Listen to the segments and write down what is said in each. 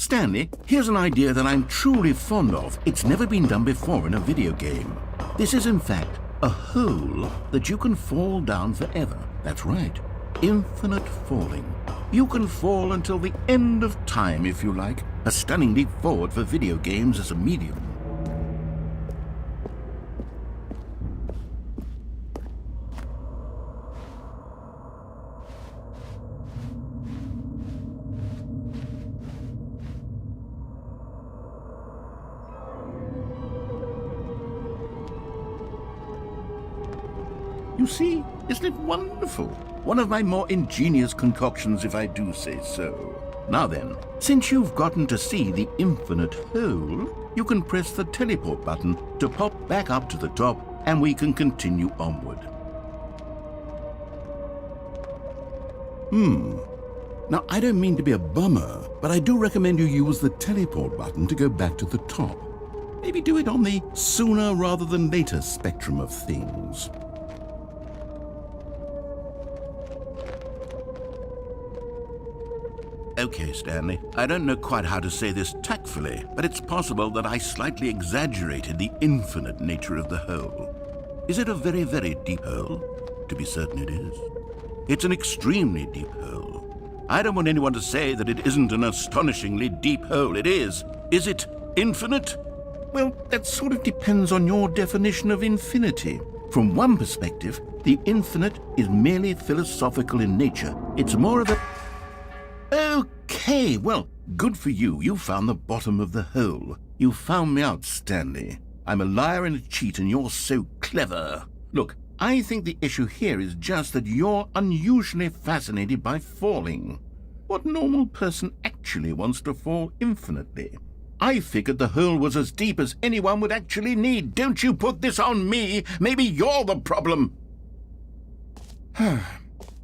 Stanley, here's an idea that I'm truly fond of. It's never been done before in a video game. This is, in fact, a hole that you can fall down forever. That's right. Infinite falling. You can fall until the end of time, if you like. A stunning leap forward for video games as a medium. You see, isn't it wonderful? One of my more ingenious concoctions, if I do say so. Now then, since you've gotten to see the infinite hole, you can press the teleport button to pop back up to the top, and we can continue onward. Now, I don't mean to be a bummer, but I do recommend you use the teleport button to go back to the top. Maybe do it on the sooner rather than later spectrum of things. Okay, Stanley, I don't know quite how to say this tactfully, but it's possible that I slightly exaggerated the infinite nature of the hole. Is it a very, very deep hole? To be certain it is. It's an extremely deep hole. I don't want anyone to say that it isn't an astonishingly deep hole. It is. Is it infinite? Well, that sort of depends on your definition of infinity. From one perspective, the infinite is merely philosophical in nature. It's more of a... Okay, well, good for you. You found the bottom of the hole. You found me out, Stanley. I'm a liar and a cheat, and you're so clever. Look, I think the issue here is just that you're unusually fascinated by falling. What normal person actually wants to fall infinitely? I figured the hole was as deep as anyone would actually need. Don't you put this on me. Maybe you're the problem.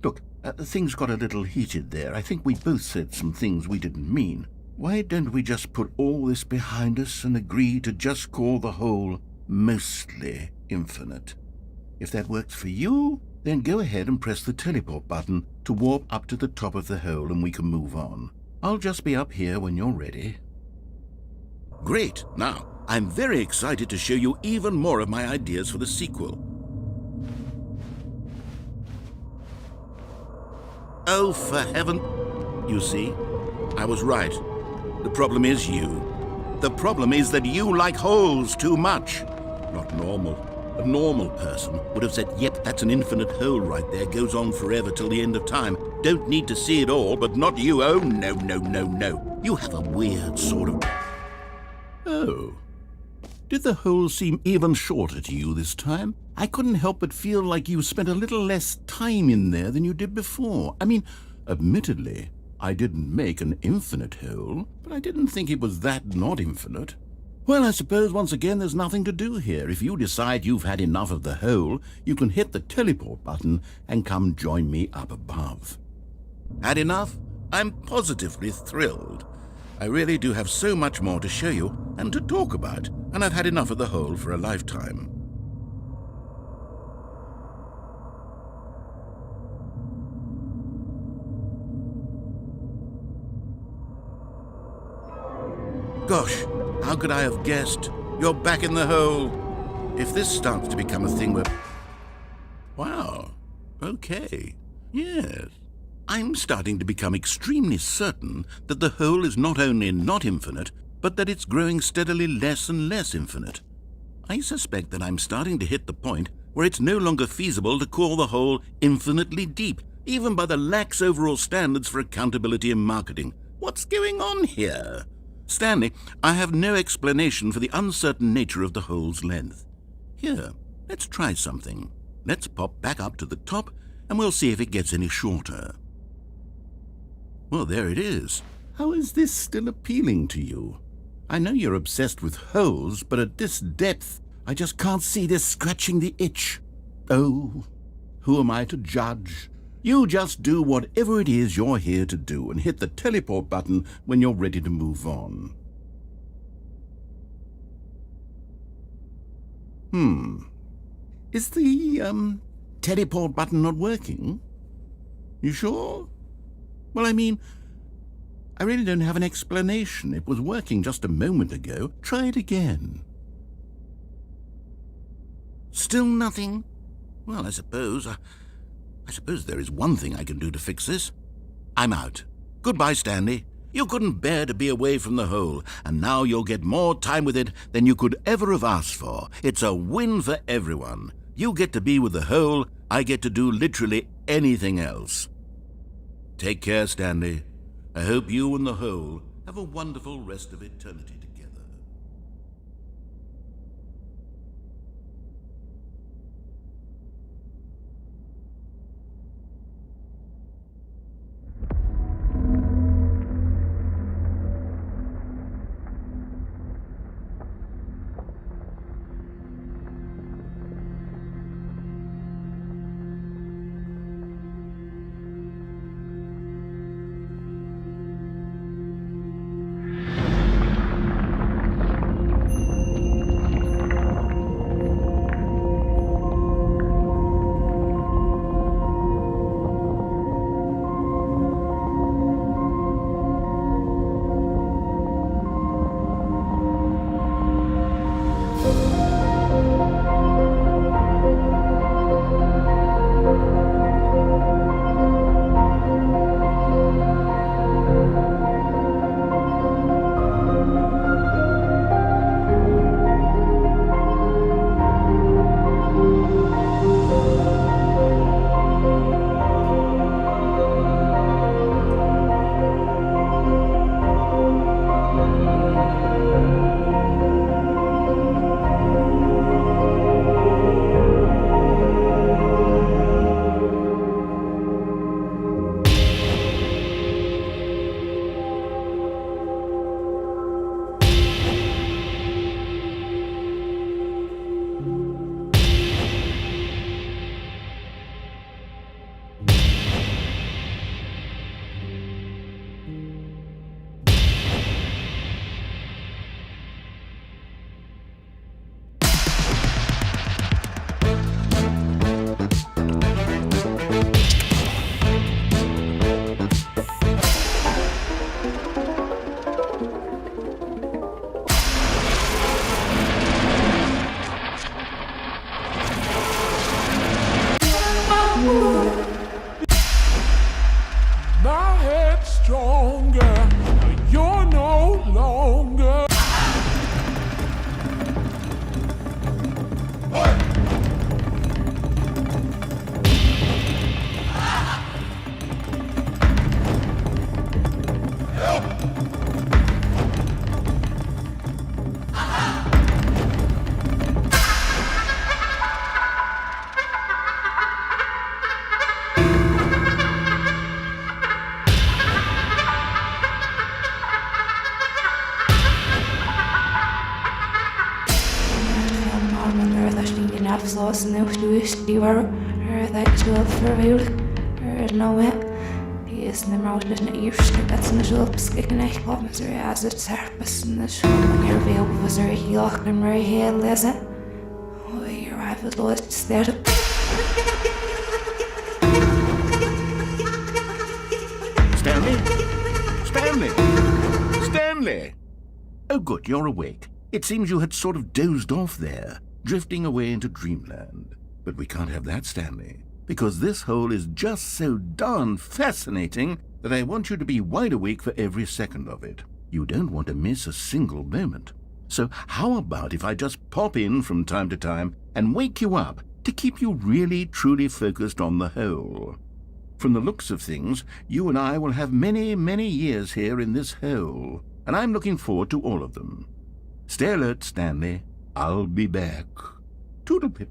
Look, things got a little heated there. I think we both said some things we didn't mean. Why don't we just put all this behind us and agree to just call the hole mostly infinite? If that works for you, then go ahead and press the teleport button to warp up to the top of the hole and we can move on. I'll just be up here when you're ready. Great! Now, I'm very excited to show you even more of my ideas for the sequel. Oh, for heaven... You see, I was right. The problem is you. The problem is that you like holes too much. Not normal. A normal person would have said, yep, that's an infinite hole right there, goes on forever till the end of time. Don't need to see it all, but not you. Oh, no, no, no, no. You have a weird sort of... Oh. Did the hole seem even shorter to you this time? I couldn't help but feel like you spent a little less time in there than you did before. I mean, admittedly, I didn't make an infinite hole, but I didn't think it was that not infinite. Well, I suppose once again there's nothing to do here. If you decide you've had enough of the hole, you can hit the teleport button and come join me up above. Had enough? I'm positively thrilled. I really do have so much more to show you and to talk about, and I've had enough of the hole for a lifetime. Gosh, how could I have guessed? You're back in the hole. If this starts to become a thing where... Wow, okay, yes. I'm starting to become extremely certain that the hole is not only not infinite, but that it's growing steadily less and less infinite. I suspect that I'm starting to hit the point where it's no longer feasible to call the hole infinitely deep, even by the lax overall standards for accountability and marketing. What's going on here? Stanley, I have no explanation for the uncertain nature of the hole's length. Here, let's try something. Let's pop back up to the top, and we'll see if it gets any shorter. Well, there it is. How is this still appealing to you? I know you're obsessed with holes, but at this depth, I just can't see this scratching the itch. Oh, who am I to judge? You just do whatever it is you're here to do and hit the teleport button when you're ready to move on. Is the, teleport button not working? You sure? Well, I mean, I really don't have an explanation. It was working just a moment ago. Try it again. Still nothing? Well, I suppose there is one thing I can do to fix this. I'm out. Goodbye, Stanley. You couldn't bear to be away from the hole, and now you'll get more time with it than you could ever have asked for. It's a win for everyone. You get to be with the hole, I get to do literally anything else. Take care, Stanley. I hope you and the hole have a wonderful rest of eternity together. My head's stronger. You're no longer. Afsluiten nu die waar dat wil verwijderen. Nou die is de mout dus een eerste dat ze zo beschikken echt op met zijn als het serpes en de schoon hier veel was er heel erg en maar heel lezen. Oh hier hij was los sterren. Stanley? Stanley? Stanley! Oh good, you're awake. It seems you had sort of dozed off there, drifting away into dreamland. But we can't have that, Stanley, because this hole is just so darn fascinating that I want you to be wide awake for every second of it. You don't want to miss a single moment. So how about if I just pop in from time to time and wake you up to keep you really, truly focused on the hole? From the looks of things, you and I will have many, many years here in this hole, and I'm looking forward to all of them. Stay alert, Stanley. I'll be back. Toodle-pip.